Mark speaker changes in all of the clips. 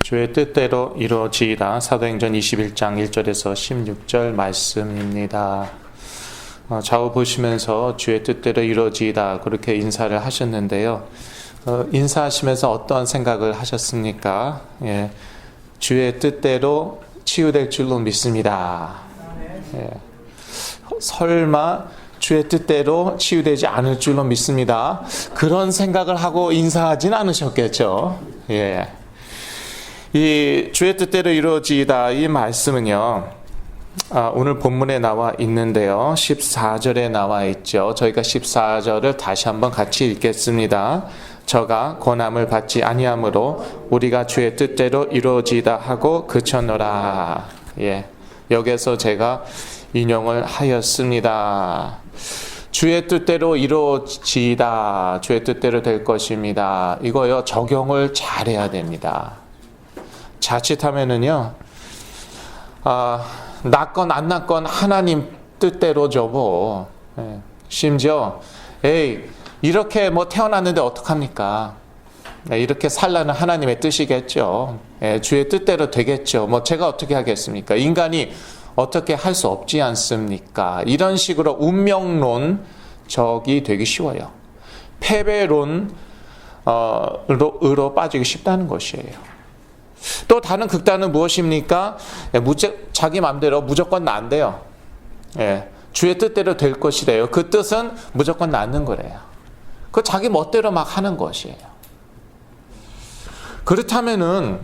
Speaker 1: 주의 뜻대로 이루어지이다. 사도행전 21장 1절에서 16절 말씀입니다. 좌우 보시면서 주의 뜻대로 이루어지이다 그렇게 인사를 하셨는데요. 인사하시면서 어떤 생각을 하셨습니까? 주의 뜻대로 치유될 줄로 믿습니다. 설마 주의 뜻대로 치유되지 않을 줄로 믿습니다. 그런 생각을 하고 인사하진 않으셨겠죠. 이 주의 뜻대로 이루어지이다 이 말씀은요, 오늘 본문에 나와 있는데요, 14절에 나와 있죠. 저희가 14절을 다시 한번 같이 읽겠습니다. 저가 권함을 받지 아니하므로 우리가 주의 뜻대로 이루어지이다 하고 그쳤노라. 여기서 제가 인용을 하였습니다. 주의 뜻대로 이루어지이다, 주의 뜻대로 될 것입니다. 이거요, 적용을 잘해야 됩니다. 자칫하면은요, 낳건 안 낳건 하나님 뜻대로죠 뭐. 심지어 이렇게 뭐 태어났는데 어떡합니까? 이렇게 살라는 하나님의 뜻이겠죠. 주의 뜻대로 되겠죠. 뭐 제가 어떻게 하겠습니까? 인간이 어떻게 할 수 없지 않습니까? 이런 식으로 운명론적이 되기 쉬워요. 패배론으로 빠지기 쉽다는 것이에요. 또 다른 극단은 무엇입니까? 자기 마음대로 무조건 난대요. 주의 뜻대로 될 것이래요. 그 뜻은 무조건 낳는 거래요. 그 자기 멋대로 막 하는 것이에요. 그렇다면은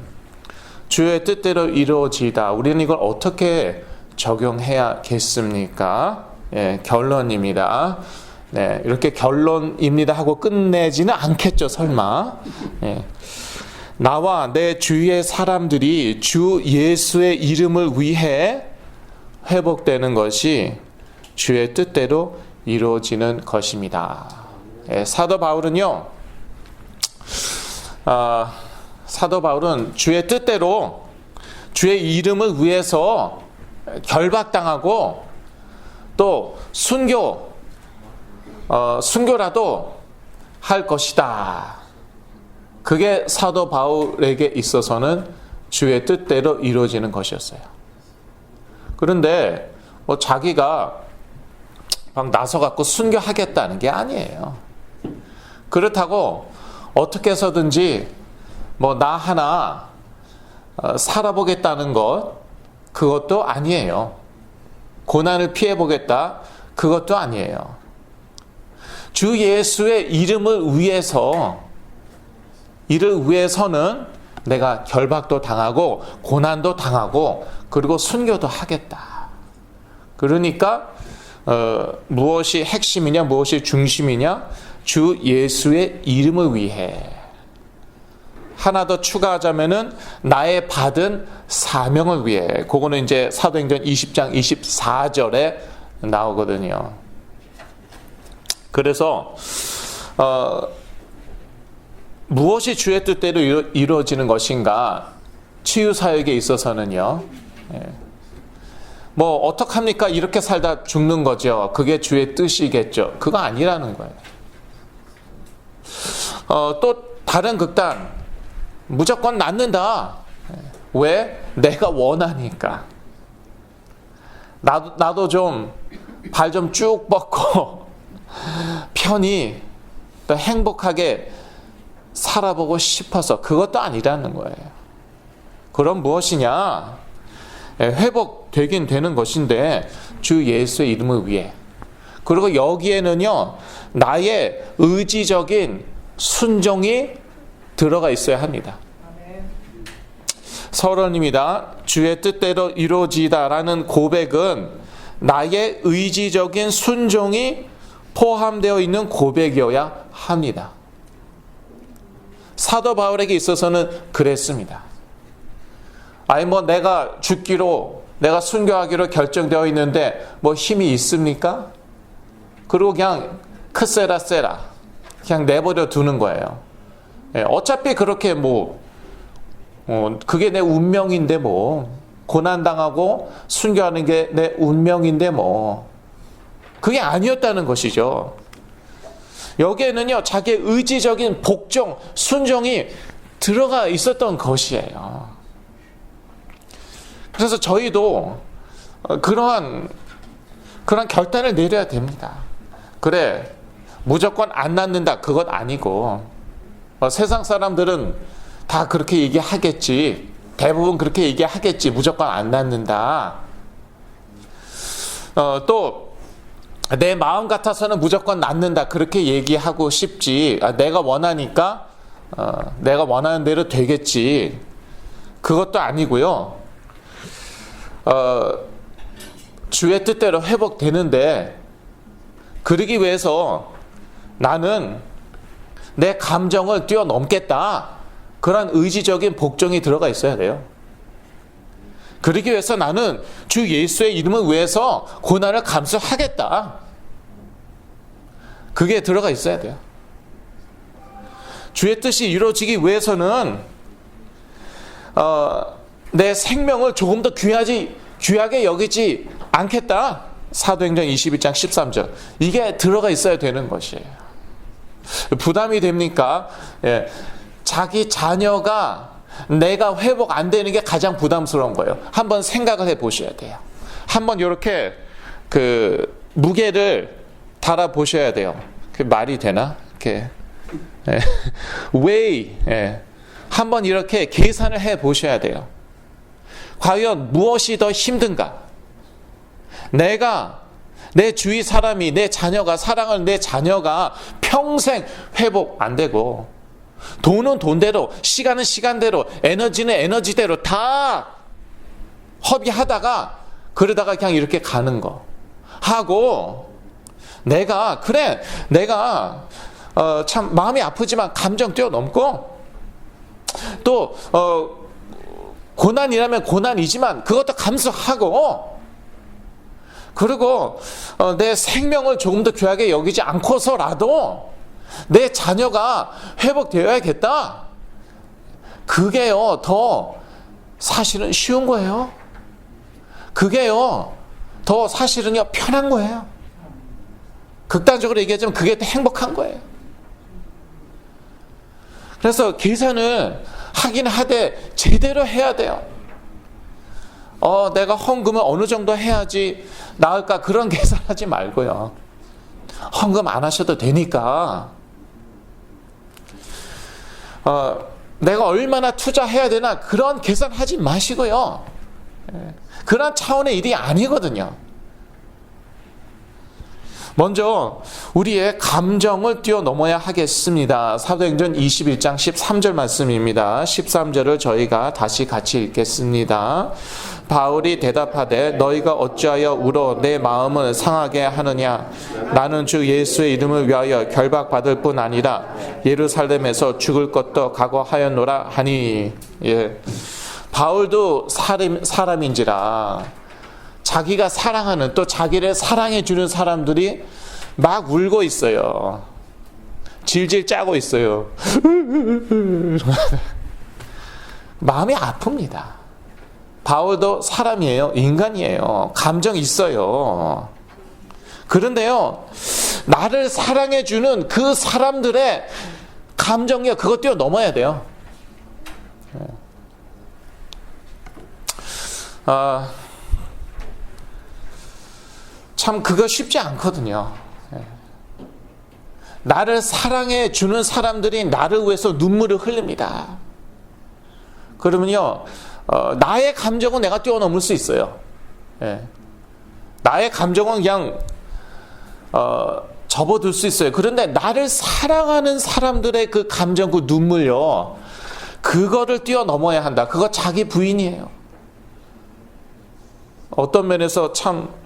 Speaker 1: 주의 뜻대로 이루어지다, 우리는 이걸 어떻게 적용해야겠습니까? 결론입니다. 이렇게 결론입니다 하고 끝내지는 않겠죠, 설마. 나와 내 주위의 사람들이 주 예수의 이름을 위해 회복되는 것이 주의 뜻대로 이루어지는 것입니다. 사도 바울은 주의 뜻대로 주의 이름을 위해서 결박당하고 또 순교라도 할 것이다. 그게 사도 바울에게 있어서는 주의 뜻대로 이루어지는 것이었어요. 그런데 자기가 막 나서갖고 순교하겠다는 게 아니에요. 그렇다고 어떻게 해서든지 나 하나 살아보겠다는 그것도 아니에요. 고난을 피해보겠다, 그것도 아니에요. 주 예수의 이름을 위해서는 내가 결박도 당하고 고난도 당하고 그리고 순교도 하겠다. 그러니까 무엇이 핵심이냐, 무엇이 중심이냐? 주 예수의 이름을 위해. 하나 더 추가하자면은 나의 받은 사명을 위해. 그거는 이제 사도행전 20장 24절에 나오거든요. 그래서 무엇이 주의 뜻대로 이루어지는 것인가? 치유사역에 있어서는요, 어떡합니까? 이렇게 살다 죽는 거죠. 그게 주의 뜻이겠죠. 그거 아니라는 거예요. 또 다른 극단, 무조건 낫는다. 왜? 내가 원하니까. 나도 좀 발 좀 쭉 뻗고 편히 또 행복하게 살아보고 싶어서. 그것도 아니라는 거예요. 그럼 무엇이냐? 회복되긴 되는 것인데 주 예수의 이름을 위해. 그리고 여기에는요, 나의 의지적인 순종이 들어가 있어야 합니다. 서론입니다. 주의 뜻대로 이루어지다라는 고백은 나의 의지적인 순종이 포함되어 있는 고백이어야 합니다. 사도 바울에게 있어서는 그랬습니다. 내가 죽기로, 내가 순교하기로 결정되어 있는데 힘이 있습니까? 그리고 그냥 크세라 그냥 내버려 두는 거예요. 어차피 그렇게 그게 내 운명인데 고난당하고 순교하는 게 내 운명인데 그게 아니었다는 것이죠. 여기에는요, 자기의 의지적인 복종, 순종이 들어가 있었던 것이에요. 그래서 저희도 그런 결단을 내려야 됩니다. 그래, 무조건 안 낳는다, 그것 아니고, 세상 사람들은 다 그렇게 얘기하겠지. 대부분 그렇게 얘기하겠지. 무조건 안 낳는다. 또 내 마음 같아서는 무조건 낳는다, 그렇게 얘기하고 싶지. 내가 원하니까 내가 원하는 대로 되겠지. 그것도 아니고요. 주의 뜻대로 회복되는데, 그러기 위해서 나는 내 감정을 뛰어넘겠다, 그런 의지적인 복종이 들어가 있어야 돼요. 그러기 위해서 나는 주 예수의 이름을 위해서 고난을 감수하겠다, 그게 들어가 있어야 돼요. 주의 뜻이 이루어지기 위해서는 내 생명을 조금 더 귀하게 여기지 않겠다, 사도행전 21장 13절, 이게 들어가 있어야 되는 것이에요. 부담이 됩니까? 예. 자기 자녀가 내가 회복 안 되는 게 가장 부담스러운 거예요. 한번 생각을 해 보셔야 돼요. 한번 이렇게 무게를 달아 보셔야 돼요. 그 말이 되나? 이렇게 웨이, 한번 이렇게 계산을 해 보셔야 돼요. 과연 무엇이 더 힘든가? 내 주위 사람이, 내 자녀가, 사랑하는 내 자녀가 평생 회복 안 되고, 돈은 돈대로, 시간은 시간대로, 에너지는 에너지대로 다 허비하다가, 그러다가 그냥 이렇게 가는 거 하고, 내가 참 마음이 아프지만 감정 뛰어넘고, 또 고난이라면 고난이지만 그것도 감수하고, 그리고 내 생명을 조금 더 귀하게 여기지 않고서라도 내 자녀가 회복되어야겠다, 그게요 더 사실은 쉬운 거예요. 그게요 더 사실은요 편한 거예요. 극단적으로 얘기하자면 그게 더 행복한 거예요. 그래서 계산을 하긴 하되 제대로 해야 돼요. 내가 헌금을 어느 정도 해야지 나을까, 그런 계산하지 말고요. 헌금 안 하셔도 되니까 내가 얼마나 투자해야 되나, 그런 계산하지 마시고요. 그런 차원의 일이 아니거든요. 먼저 우리의 감정을 뛰어넘어야 하겠습니다. 사도행전 21장 13절 말씀입니다. 13절을 저희가 다시 같이 읽겠습니다. 바울이 대답하되 너희가 어찌하여 울어 내 마음을 상하게 하느냐? 나는 주 예수의 이름을 위하여 결박받을 뿐 아니라 예루살렘에서 죽을 것도 각오하였노라 하니. 바울도 사람인지라 자기가 사랑하는, 또 자기를 사랑해 주는 사람들이 막 울고 있어요. 질질 짜고 있어요. 마음이 아픕니다. 바울도 사람이에요. 인간이에요. 감정이 있어요. 그런데요, 나를 사랑해 주는 그 사람들의 감정이요, 그거 뛰어넘어야 돼요. 참 그거 쉽지 않거든요. 나를 사랑해 주는 사람들이 나를 위해서 눈물을 흘립니다. 그러면요, 나의 감정은 내가 뛰어넘을 수 있어요. 나의 감정은 그냥 접어둘 수 있어요. 그런데 나를 사랑하는 사람들의 그 감정, 그 눈물요, 그거를 뛰어넘어야 한다. 그거 자기 부인이에요. 어떤 면에서 참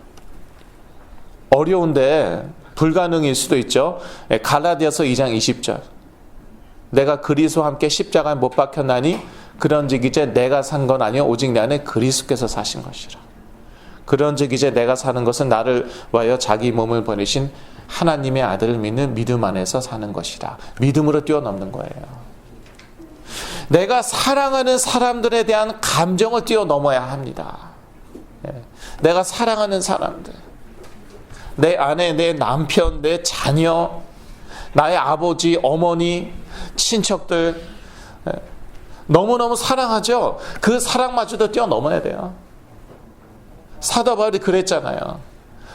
Speaker 1: 어려운데 불가능일 수도 있죠. 갈라디아서 2장 20절. 내가 그리스도와 함께 십자가에 못 박혔나니 그런즉 이제 내가 산 건 아니요 오직 내 안에 그리스도께서 사신 것이라. 그런즉 이제 내가 사는 것은 나를 위하여 자기 몸을 보내신 하나님의 아들을 믿는 믿음 안에서 사는 것이라. 믿음으로 뛰어넘는 거예요. 내가 사랑하는 사람들에 대한 감정을 뛰어넘어야 합니다. 내가 사랑하는 사람들, 내 아내, 내 남편, 내 자녀, 나의 아버지, 어머니, 친척들, 너무너무 사랑하죠. 그 사랑마저도 뛰어넘어야 돼요. 사도 바울이 그랬잖아요.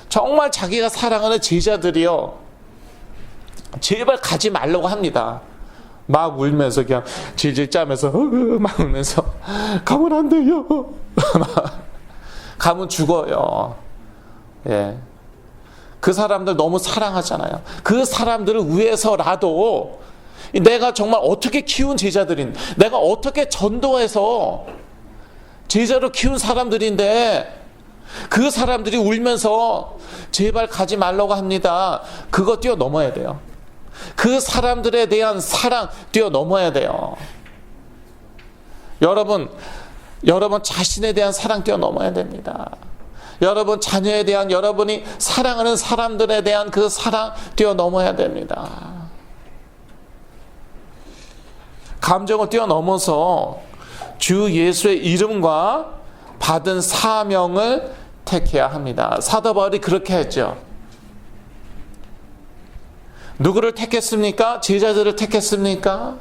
Speaker 1: 정말 자기가 사랑하는 제자들이요, 제발 가지 말라고 합니다. 막 울면서 그냥 질질 짜면서 막 울면서 가면 안 돼요. 가면 죽어요. 예. 그 사람들 너무 사랑하잖아요. 그 사람들을 위해서라도 내가 정말 어떻게 키운 제자들인데, 내가 어떻게 전도해서 제자로 키운 사람들인데 그 사람들이 울면서 제발 가지 말라고 합니다. 그거 뛰어넘어야 돼요. 그 사람들에 대한 사랑 뛰어넘어야 돼요. 여러분 자신에 대한 사랑 뛰어넘어야 됩니다. 여러분 자녀에 대한, 여러분이 사랑하는 사람들에 대한 그 사랑 뛰어넘어야 됩니다. 감정을 뛰어넘어서 주 예수의 이름과 받은 사명을 택해야 합니다. 사도 바울이 그렇게 했죠. 누구를 택했습니까? 제자들을 택했습니까?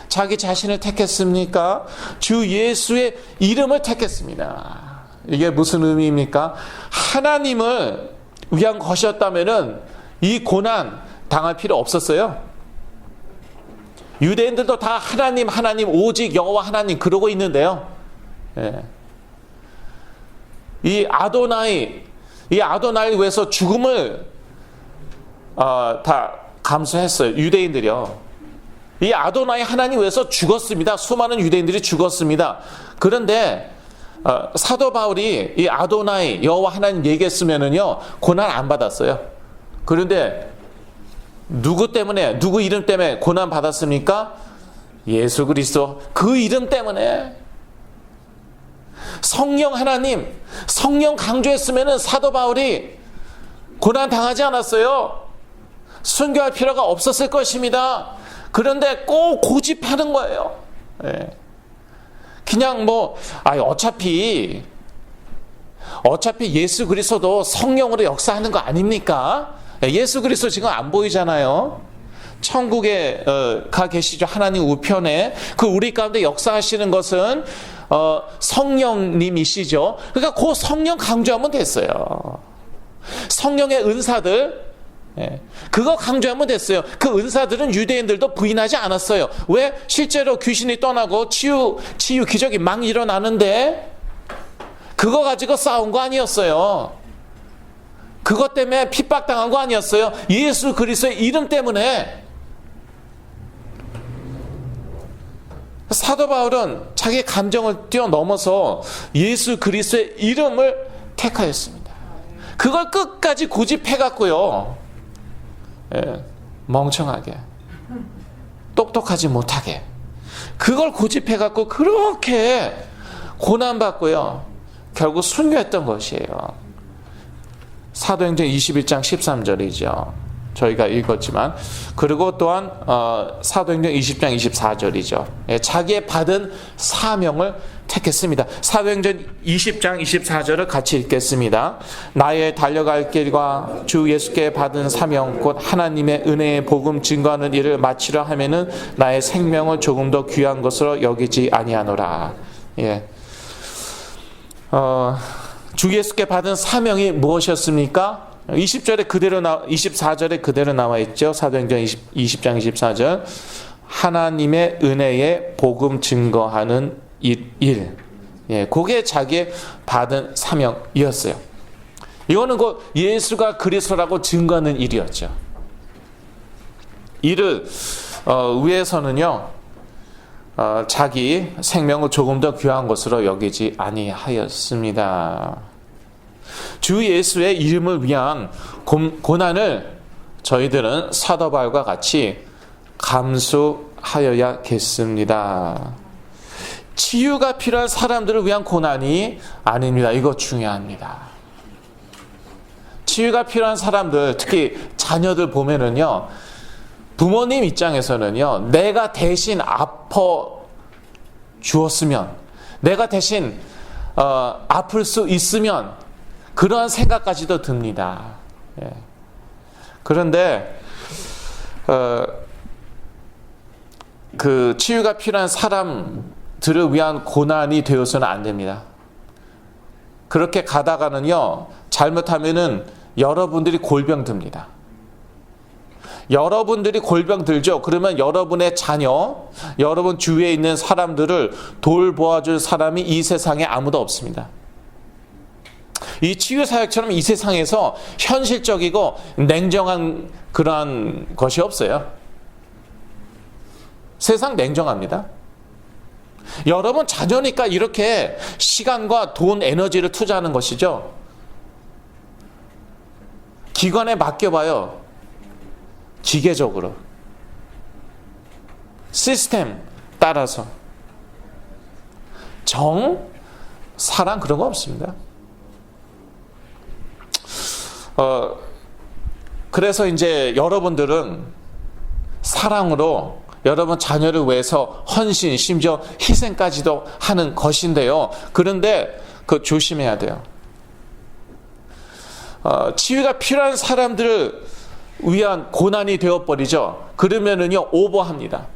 Speaker 1: 자기 자신을 택했습니까? 주 예수의 이름을 택했습니다. 이게 무슨 의미입니까? 하나님을 위한 것이었다면은 이 고난 당할 필요 없었어요. 유대인들도 다 하나님 오직 여호와 하나님 그러고 있는데요. 예. 이 아도나이 위해서 죽음을 다 감수했어요. 유대인들이요. 이 아도나이 하나님 위해서 죽었습니다. 수많은 유대인들이 죽었습니다. 그런데 사도 바울이 이 아도나이 여호와 하나님 얘기했으면은요 고난 안 받았어요. 그런데 누구 때문에, 누구 이름 때문에 고난 받았습니까? 예수 그리스도 그 이름 때문에. 성령 하나님, 성령 강조했으면은 사도 바울이 고난 당하지 않았어요. 순교할 필요가 없었을 것입니다. 그런데 꼭 고집하는 거예요. 예. 그냥 어차피 예수 그리스도도 성령으로 역사하는 거 아닙니까? 예수 그리스도 지금 안 보이잖아요. 천국에 가 계시죠. 하나님 우편에. 그 우리 가운데 역사하시는 것은 성령님이시죠. 그러니까 그 성령 강조하면 됐어요. 성령의 은사들, 그거 강조하면 됐어요. 그 은사들은 유대인들도 부인하지 않았어요. 왜? 실제로 귀신이 떠나고 치유 기적이 막 일어나는데 그거 가지고 싸운 거 아니었어요. 그것 때문에 핍박당한 거 아니었어요. 예수 그리스도의 이름 때문에. 사도 바울은 자기의 감정을 뛰어넘어서 예수 그리스도의 이름을 택하였습니다. 그걸 끝까지 고집해갖고요, 멍청하게, 똑똑하지 못하게 그걸 고집해갖고 그렇게 고난받고요 결국 순교했던 것이에요. 사도행전 21장 13절이죠. 저희가 읽었지만. 그리고 또한 사도행전 20장 24절이죠. 자기의 받은 사명을 택했습니다. 사도행전 20장 24절을 같이 읽겠습니다. 나의 달려갈 길과 주 예수께 받은 사명 곧 하나님의 은혜의 복음 증거하는 일을 마치려 하면은 나의 생명을 조금 더 귀한 것으로 여기지 아니하노라. 예. 주 예수께 받은 사명이 무엇이었습니까? 24절에 그대로 나와 있죠. 사도행전 20장 24절. 하나님의 은혜의 복음 증거하는 일. 예, 그게 자기의 받은 사명이었어요. 이거는 그 예수가 그리스도라고 증거하는 일이었죠. 이를 위해서는요, 자기 생명을 조금 더 귀한 것으로 여기지 아니하였습니다. 주 예수의 이름을 위한 고난을 저희들은 사도 바울과 같이 감수하여야겠습니다. 치유가 필요한 사람들을 위한 고난이 아닙니다. 이거 중요합니다. 치유가 필요한 사람들, 특히 자녀들 보면은요, 부모님 입장에서는요, 내가 대신 아파 주었으면, 내가 대신 아플 수 있으면 그러한 생각까지도 듭니다. 예. 그런데 그 치유가 필요한 사람들을 위한 고난이 되어서는 안 됩니다. 그렇게 가다가는요, 잘못하면은 여러분들이 골병 듭니다. 여러분들이 골병 들죠. 그러면 여러분의 자녀, 여러분 주위에 있는 사람들을 돌보아줄 사람이 이 세상에 아무도 없습니다. 이 치유사역처럼 이 세상에서 현실적이고 냉정한 그러한 것이 없어요. 세상 냉정합니다. 여러분 자녀니까 이렇게 시간과 돈, 에너지를 투자하는 것이죠. 기관에 맡겨봐요. 기계적으로. 시스템 따라서. 정, 사랑 그런 거 없습니다. 그래서 이제 여러분들은 사랑으로 여러분 자녀를 위해서 헌신, 심지어 희생까지도 하는 것인데요. 그런데 그 조심해야 돼요. 치유가 필요한 사람들을 위한 고난이 되어버리죠. 그러면은요, 오버합니다.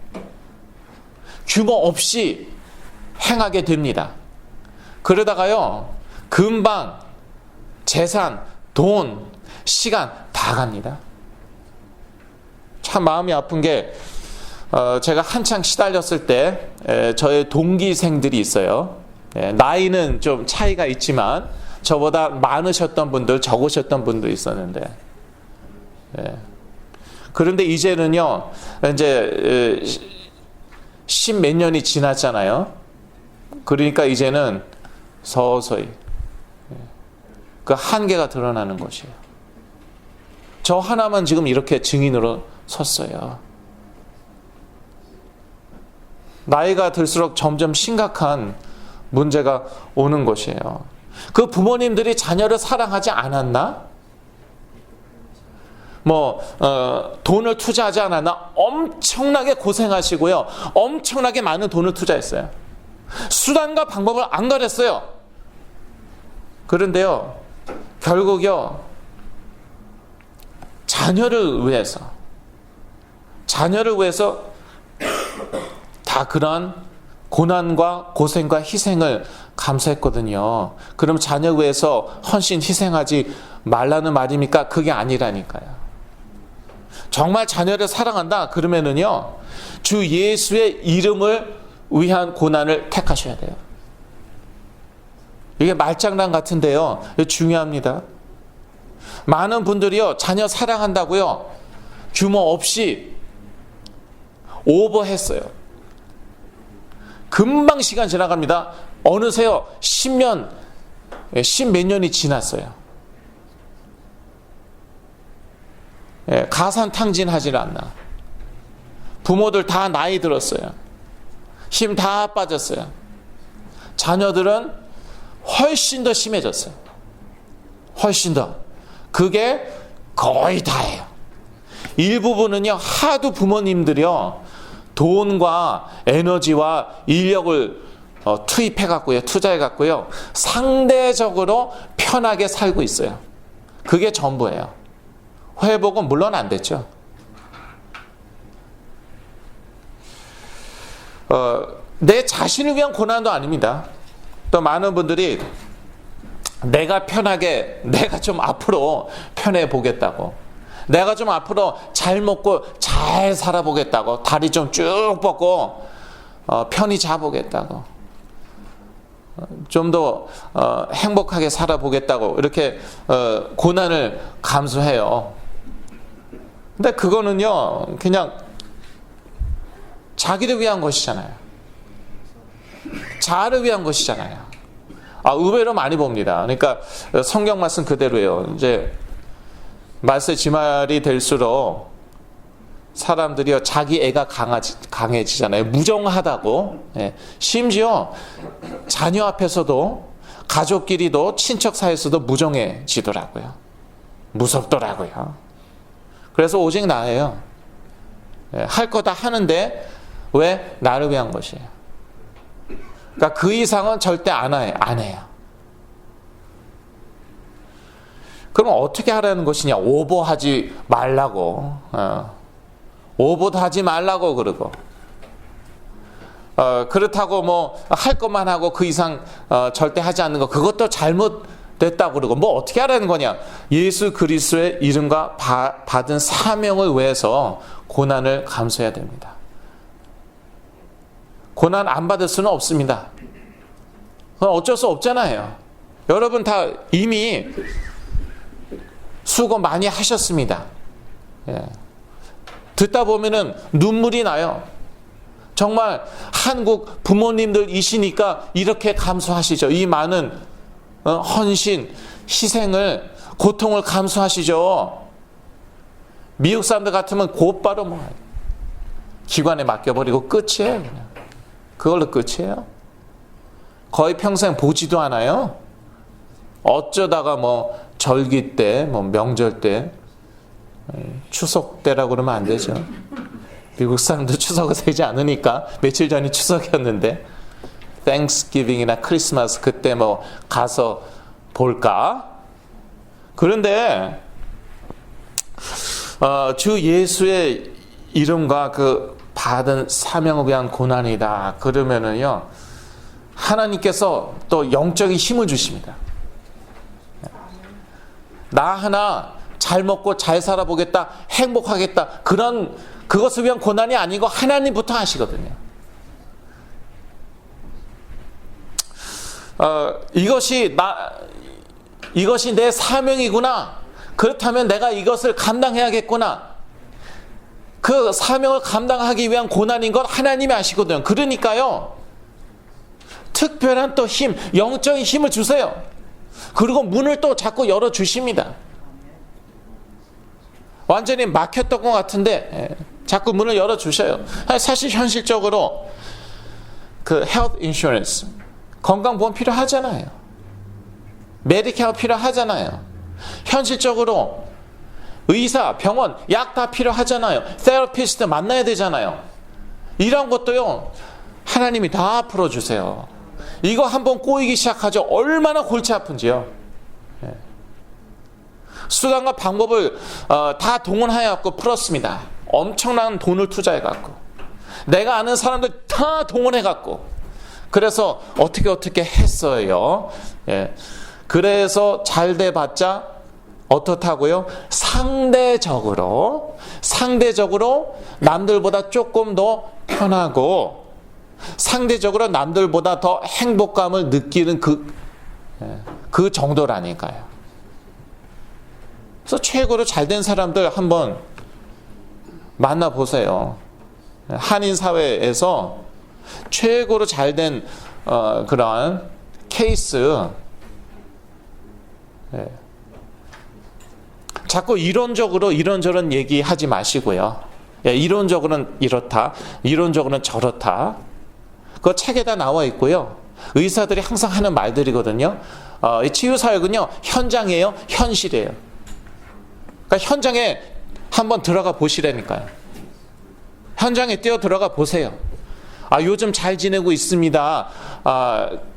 Speaker 1: 규모 없이 행하게 됩니다. 그러다가요, 금방 재산, 돈, 시간 다 갑니다. 참 마음이 아픈 게 제가 한창 시달렸을 때 저의 동기생들이 있어요. 나이는 좀 차이가 있지만 저보다 많으셨던 분들, 적으셨던 분도 있었는데, 그런데 이제는요, 이제 십몇 년이 지났잖아요. 그러니까 이제는 서서히 그 한계가 드러나는 것이에요. 저 하나만 지금 이렇게 증인으로 섰어요. 나이가 들수록 점점 심각한 문제가 오는 것이에요. 그 부모님들이 자녀를 사랑하지 않았나? 돈을 투자하지 않았나? 엄청나게 고생하시고요. 엄청나게 많은 돈을 투자했어요. 수단과 방법을 안 가렸어요. 그런데요, 결국요, 자녀를 위해서 다 그런 고난과 고생과 희생을 감수했거든요. 그럼 자녀 위해서 헌신 희생하지 말라는 말입니까? 그게 아니라니까요. 정말 자녀를 사랑한다 그러면은요, 주 예수의 이름을 위한 고난을 택하셔야 돼요. 이게 말장난 같은데요, 중요합니다. 많은 분들이요, 자녀 사랑한다고요, 규모 없이 오버했어요. 금방 시간 지나갑니다. 어느새요, 10몇 년이 지났어요. 가산탕진하지 않나. 부모들 다 나이 들었어요. 힘 다 빠졌어요. 자녀들은 훨씬 더 심해졌어요. 훨씬 더. 그게 거의 다예요. 일부분은요, 하도 부모님들이요, 돈과 에너지와 인력을 투입해갖고요, 투자해갖고요, 상대적으로 편하게 살고 있어요. 그게 전부예요. 회복은 물론 안 됐죠. 내 자신을 위한 고난도 아닙니다. 또 많은 분들이 내가 좀 앞으로 편해 보겠다고, 내가 좀 앞으로 잘 먹고 잘 살아보겠다고, 다리 좀 쭉 뻗고 편히 자보겠다고, 좀 더 행복하게 살아보겠다고 이렇게 고난을 감수해요. 근데 그거는요, 그냥 자기를 위한 것이잖아요. 자아를 위한 것이잖아요. 의외로 많이 봅니다. 그러니까 성경 말씀 그대로예요. 이제 말세 지말이 될수록 사람들이요, 자기 애가 강해지잖아요. 무정하다고. 심지어 자녀 앞에서도, 가족끼리도, 친척 사이에서도 무정해지더라고요. 무섭더라고요. 그래서 오직 나예요. 할 거 다 하는데 왜? 나를 위한 것이에요. 그러니까 그 이상은 절대 안 해요. 그럼 어떻게 하라는 것이냐? 오버하지 말라고. 오버도 하지 말라고 그러고. 그렇다고 뭐 할 것만 하고 그 이상 절대 하지 않는 거, 그것도 잘못됐다고 그러고 뭐 어떻게 하라는 거냐. 예수 그리스도의 이름과 받은 사명을 위해서 고난을 감수해야 됩니다. 고난 안 받을 수는 없습니다. 그건 어쩔 수 없잖아요. 여러분 다 이미 수고 많이 하셨습니다. 예. 듣다 보면은 눈물이 나요. 정말 한국 부모님들이시니까 이렇게 감수하시죠. 이 많은 헌신, 희생을, 고통을 감수하시죠. 미국 사람들 같으면 곧바로 뭐 기관에 맡겨버리고 끝이에요. 그냥. 그걸로 끝이에요. 거의 평생 보지도 않아요. 어쩌다가 뭐 절기 때, 뭐 명절 때, 추석 때라고 그러면 안 되죠. 미국 사람들 추석을 세지 않으니까 며칠 전이 추석이었는데 Thanksgiving이나 크리스마스 그때 뭐 가서 볼까? 그런데 주 예수의 이름과 그 받은 사명을 위한 고난이다 그러면은요, 하나님께서 또 영적인 힘을 주십니다. 나 하나 잘 먹고 잘 살아보겠다, 행복하겠다, 그것을 위한 고난이 아니고 하나님부터 하시거든요. 이것이 내 사명이구나. 그렇다면 내가 이것을 감당해야겠구나. 그 사명을 감당하기 위한 고난인 것 하나님이 아시거든요. 그러니까요, 특별한 또 힘, 영적인 힘을 주세요. 그리고 문을 또 자꾸 열어주십니다. 완전히 막혔던 것 같은데 자꾸 문을 열어주셔요. 사실 현실적으로 그 health insurance, 건강보험 필요하잖아요. 메디케어 필요하잖아요. 현실적으로 의사, 병원, 약 다 필요하잖아요. 테라피스트 만나야 되잖아요. 이런 것도요, 하나님이 다 풀어주세요. 이거 한번 꼬이기 시작하죠. 얼마나 골치 아픈지요. 수단과 방법을 다 동원해갖고 풀었습니다. 엄청난 돈을 투자해갖고, 내가 아는 사람들 다 동원해갖고, 그래서 어떻게 했어요. 예. 그래서 잘 돼봤자 어떻다고요? 상대적으로 남들보다 조금 더 편하고, 상대적으로 남들보다 더 행복감을 느끼는 그 정도라니까요. 그래서 최고로 잘된 사람들 한번 만나보세요. 한인 사회에서 최고로 잘된 그런 케이스. 자꾸 이런저런 얘기하지 마시고요. 이론적으로는 이렇다, 이론적으로는 저렇다. 그거 책에다 나와 있고요. 의사들이 항상 하는 말들이거든요. 치유사역은요, 현장이에요, 현실이에요. 그러니까 현장에 한번 들어가 보시라니까요. 현장에 뛰어 들어가 보세요. 요즘 잘 지내고 있습니다.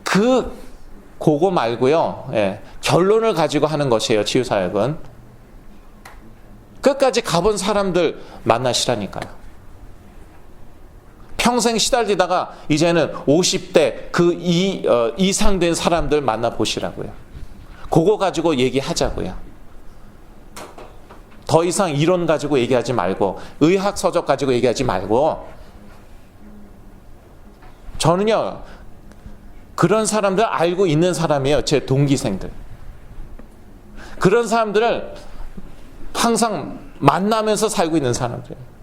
Speaker 1: 그거 말고요. 예, 결론을 가지고 하는 것이에요, 치유사역은. 끝까지 가본 사람들 만나시라니까요. 평생 시달리다가 이제는 50대 이상 된 사람들 만나보시라고요. 그거 가지고 얘기하자고요. 더 이상 이론 가지고 얘기하지 말고, 의학 서적 가지고 얘기하지 말고. 저는요, 그런 사람들 알고 있는 사람이에요. 제 동기생들. 그런 사람들을 항상 만나면서 살고 있는 사람들이에요.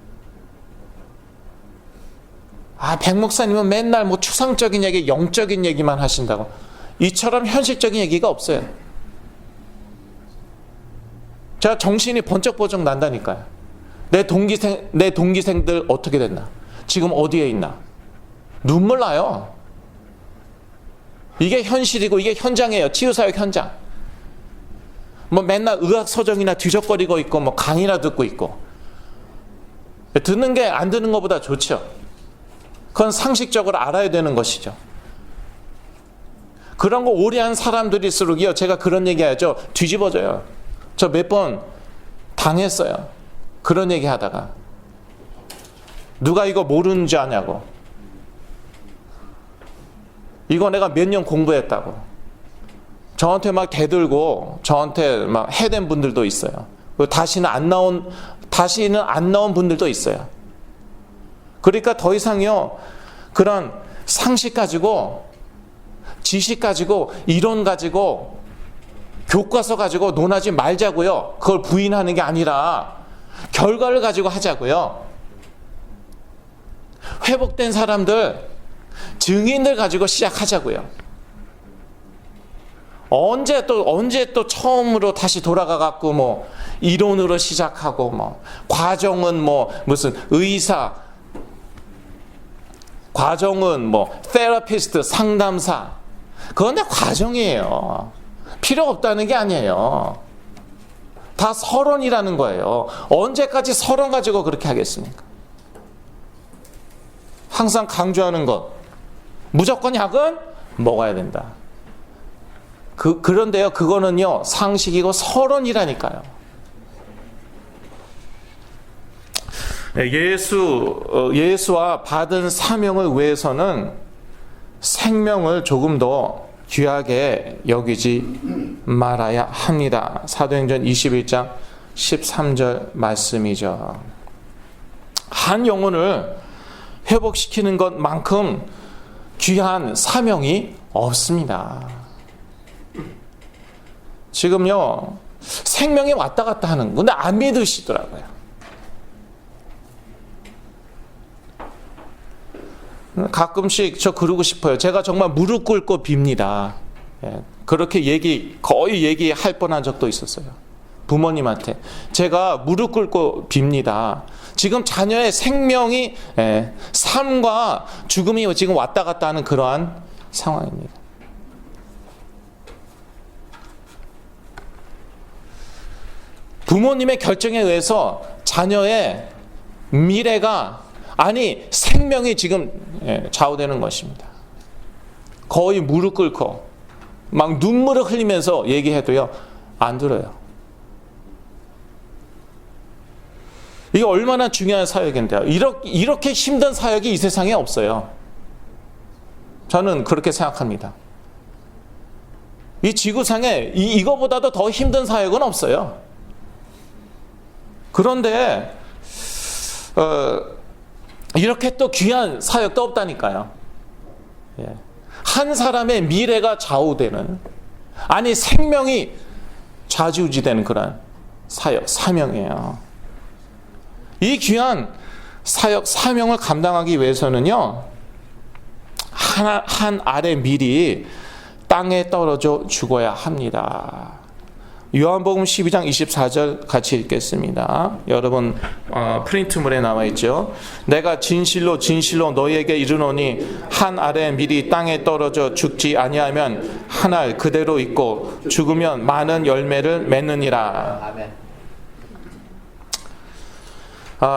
Speaker 1: 백 목사님은 맨날 뭐 추상적인 얘기, 영적인 얘기만 하신다고. 이처럼 현실적인 얘기가 없어요. 제가 정신이 번쩍번쩍 난다니까요. 내 동기생들 어떻게 됐나? 지금 어디에 있나? 눈물 나요. 이게 현실이고 이게 현장이에요. 치유사역 현장. 뭐 맨날 의학 서적이나 뒤적거리고 있고, 뭐 강의나 듣고 있고. 듣는 게 안 듣는 것보다 좋죠. 그건 상식적으로 알아야 되는 것이죠. 그런 거 오래 한 사람들일수록요, 제가 그런 얘기 하죠. 뒤집어져요. 저 몇 번 당했어요. 그런 얘기 하다가. 누가 이거 모르는 줄 아냐고. 이거 내가 몇 년 공부했다고. 저한테 막 대들고 저한테 막 해댄 분들도 있어요. 다시는 안 나온 분들도 있어요. 그러니까 더 이상요, 그런 상식 가지고, 지식 가지고, 이론 가지고, 교과서 가지고 논하지 말자고요. 그걸 부인하는 게 아니라 결과를 가지고 하자고요. 회복된 사람들, 증인들 가지고 시작하자고요. 언제 또 처음으로 다시 돌아가 갖고 뭐 이론으로 시작하고 뭐 과정은 뭐 무슨 의사, 과정은 뭐 테라피스트, 상담사, 그건 다 과정이에요. 필요 없다는 게 아니에요. 다 서론이라는 거예요. 언제까지 서론 가지고 그렇게 하겠습니까? 항상 강조하는 것, 무조건 약은 먹어야 된다. 그런데요, 그거는요, 상식이고 서론이라니까요. 예수와 받은 사명을 위해서는 생명을 조금 더 귀하게 여기지 말아야 합니다. 사도행전 21장 13절 말씀이죠. 한 영혼을 회복시키는 것만큼 귀한 사명이 없습니다. 지금요, 생명이 왔다 갔다 하는 건데 안 믿으시더라고요. 가끔씩 저 그러고 싶어요. 제가 정말 무릎 꿇고 빕니다. 그렇게 거의 얘기할 뻔한 적도 있었어요. 부모님한테. 제가 무릎 꿇고 빕니다. 지금 자녀의 생명이, 삶과 죽음이 지금 왔다 갔다 하는 그러한 상황입니다. 부모님의 결정에 의해서 자녀의 미래가, 아니 생명이 지금 좌우되는 것입니다. 거의 무릎 꿇고 막 눈물을 흘리면서 얘기해도요, 안 들어요. 이게 얼마나 중요한 사역인데요. 이렇게 힘든 사역이 이 세상에 없어요. 저는 그렇게 생각합니다. 이 지구상에 이거보다도 더 힘든 사역은 없어요. 그런데 이렇게 또 귀한 사역도 없다니까요. 한 사람의 미래가 좌우되는, 아니 생명이 좌지우지되는 그런 사역, 사명이에요. 이 귀한 사역, 사명을 감당하기 위해서는요, 한 알의 밀이 땅에 떨어져 죽어야 합니다. 요한복음 12장 24절 같이 읽겠습니다. 여러분 프린트물에 나와 있죠. 내가 진실로 진실로 너희에게 이르노니 한 알의 밀이 땅에 떨어져 죽지 아니하면 한 알 그대로 있고 죽으면 많은 열매를 맺느니라. 아멘.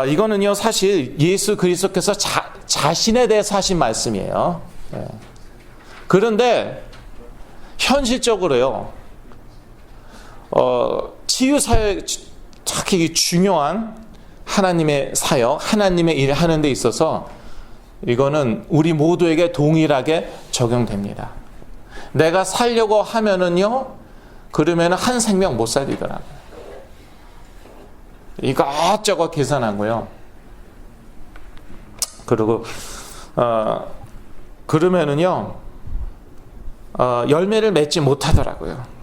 Speaker 1: 이거는요, 사실 예수 그리스도께서 자신에 대해서 하신 말씀이에요. 그런데 현실적으로요, 치유 사역, 특히 중요한 하나님의 사역, 하나님의 일을 하는 데 있어서 이거는 우리 모두에게 동일하게 적용됩니다. 내가 살려고 하면은요, 그러면 한 생명 못 살리더라고요. 이것저것 계산하고요. 그리고 그러면은요, 열매를 맺지 못하더라고요.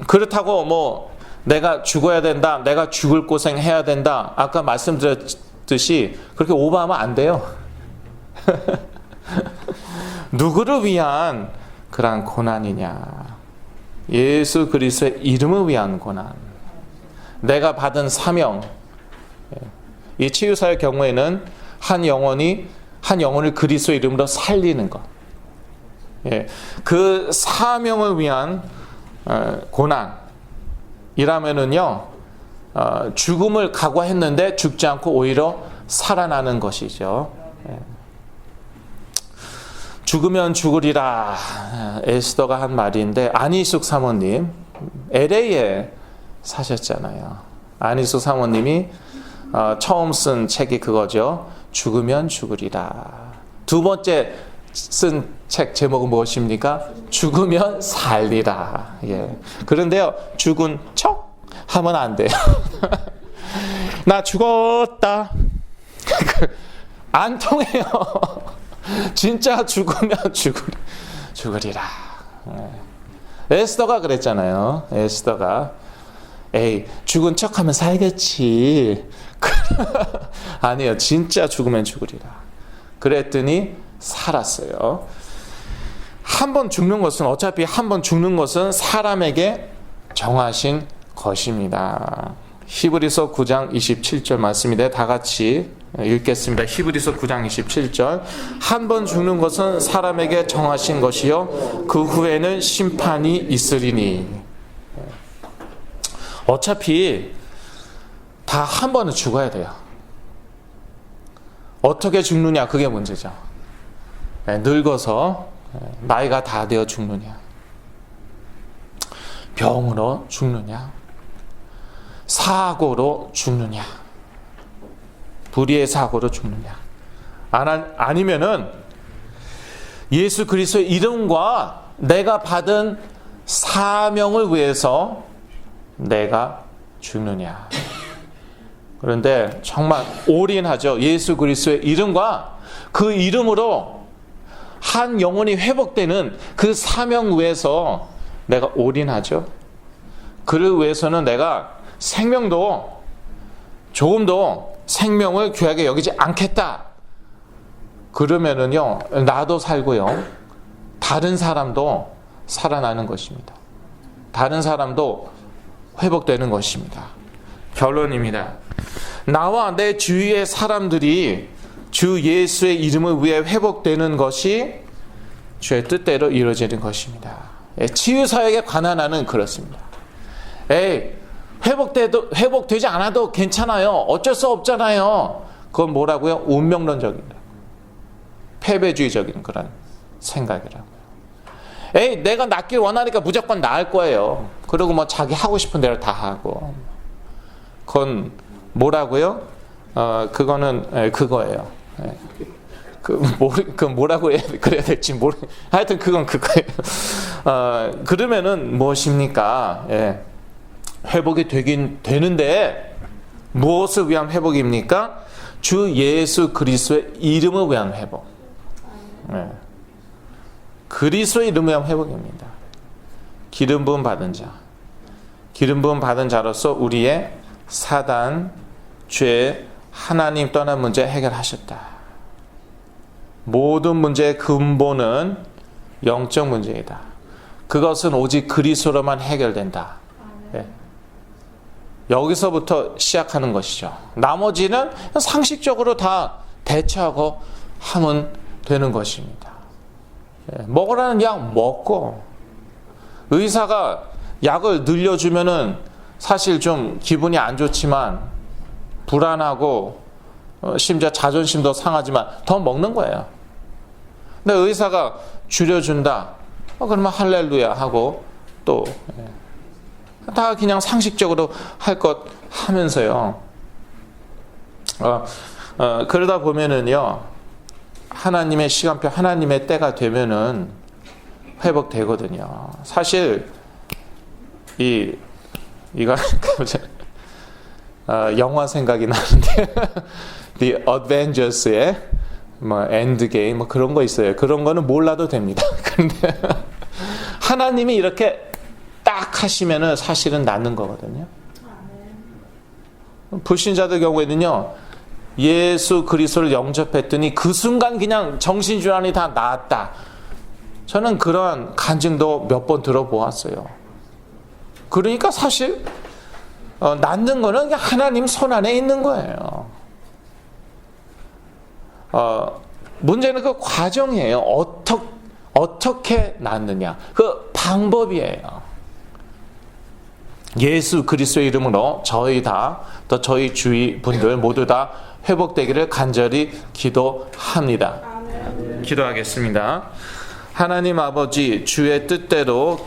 Speaker 1: 그렇다고 뭐 내가 죽어야 된다, 내가 죽을 고생 해야 된다, 아까 말씀드렸듯이 그렇게 오버하면 안 돼요. 누구를 위한 그러한 고난이냐? 예수 그리스도의 이름을 위한 고난, 내가 받은 사명. 이 치유사의 경우에는 한 영혼을 그리스도의 이름으로 살리는 것, 그 사명을 위한 고난이라면은요, 죽음을 각오했는데 죽지 않고 오히려 살아나는 것이죠. 죽으면 죽으리라, 에스더가 한 말인데, 안희숙 사모님 LA에 사셨잖아요. 안희숙 사모님이 처음 쓴 책이 그거죠. 죽으면 죽으리라. 두 번째 쓴 책 제목은 무엇입니까? 죽으면 살리라. 예. 그런데요, 죽은 척 하면 안 돼요. 나 죽었다. 안 통해요. 진짜 죽으면 죽으리라. 에스더가 그랬잖아요. 에스더가 에이, 죽은 척하면 살겠지. 아니요, 진짜 죽으면 죽으리라. 그랬더니 살았어요. 한 번 죽는 것은, 어차피 한 번 죽는 것은 사람에게 정하신 것입니다. 히브리서 9장 27절 말씀인데 다 같이 읽겠습니다. 히브리서 9장 27절. 한 번 죽는 것은 사람에게 정하신 것이요 그 후에는 심판이 있으리니. 어차피 다 한 번은 죽어야 돼요. 어떻게 죽느냐, 그게 문제죠. 늙어서 나이가 다 되어 죽느냐, 병으로 죽느냐, 사고로 죽느냐, 불의의 사고로 죽느냐, 아니면은 예수 그리스도의 이름과 내가 받은 사명을 위해서 내가 죽느냐. 그런데 정말 올인하죠. 예수 그리스도의 이름과 그 이름으로 한 영혼이 회복되는 그 사명 위해서 내가 올인하죠. 그를 위해서는 내가 생명도 조금도 생명을 귀하게 여기지 않겠다. 그러면은요, 나도 살고요, 다른 사람도 살아나는 것입니다. 다른 사람도 회복되는 것입니다. 결론입니다. 나와 내 주위의 사람들이 주 예수의 이름을 위해 회복되는 것이 주의 뜻대로 이루어지는 것입니다. 치유사역에 관한 한은 그렇습니다. 회복되지 않아도 괜찮아요. 어쩔 수 없잖아요. 그건 뭐라고요? 운명론적입니다. 패배주의적인 그런 생각이라고요. 내가 낫길 원하니까 무조건 나을 거예요. 그리고 뭐 자기 하고 싶은 대로 다 하고. 그건 뭐라고요? 그거는 그거예요. 그 뭐라고 그래야 될지 하여튼 그건 그거예요. 그러면은 무엇입니까? 회복이 되긴 되는데 무엇을 위한 회복입니까? 주 예수 그리스도의 이름을 위한 회복. 그리스도의 이름을 위한 회복입니다. 기름 부음 받은 자. 기름 부음 받은 자로서 우리의 사단, 죄, 하나님 떠난 문제 해결하셨다. 모든 문제의 근본은 영적 문제이다. 그것은 오직 그리스도로만 해결된다. 여기서부터 시작하는 것이죠. 나머지는 상식적으로 다 대처하고 하면 되는 것입니다. 먹으라는 약 먹고, 의사가 약을 늘려주면은 사실 좀 기분이 안 좋지만 불안하고 심지어 자존심도 상하지만 더 먹는 거예요. 근데 의사가 줄여준다, 그러면 할렐루야 하고 또 다 그냥 상식적으로 할 것 하면서요. 그러다 보면은요, 하나님의 시간표, 하나님의 때가 되면은 회복되거든요. 사실 이거 영화 생각이 나는데 The Avengers의 뭐 엔드게임 뭐 그런 거 있어요. 그런 거는 몰라도 됩니다. 그런데 하나님이 이렇게 딱 하시면은 사실은 낫는 거거든요. 불신자들 경우에는요, 예수 그리스도를 영접했더니 그 순간 그냥 정신질환이 다 나았다. 저는 그러한 간증도 몇 번 들어보았어요. 그러니까 사실 낫는 거는 그냥 하나님 손 안에 있는 거예요. 문제는 그 과정이에요. 어떻게 낫느냐, 그 방법이에요. 예수 그리스도의 이름으로 저희 주위 분들 모두 다 회복되기를 간절히 기도합니다. 기도하겠습니다. 하나님 아버지, 주의 뜻대로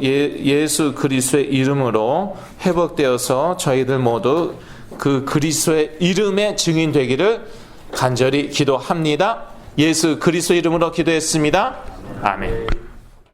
Speaker 1: 예수 그리스도의 이름으로 회복되어서 저희들 모두 그 그리스도의 이름의 증인 되기를 간절히 기도합니다. 예수 그리스도 이름으로 기도했습니다. 아멘.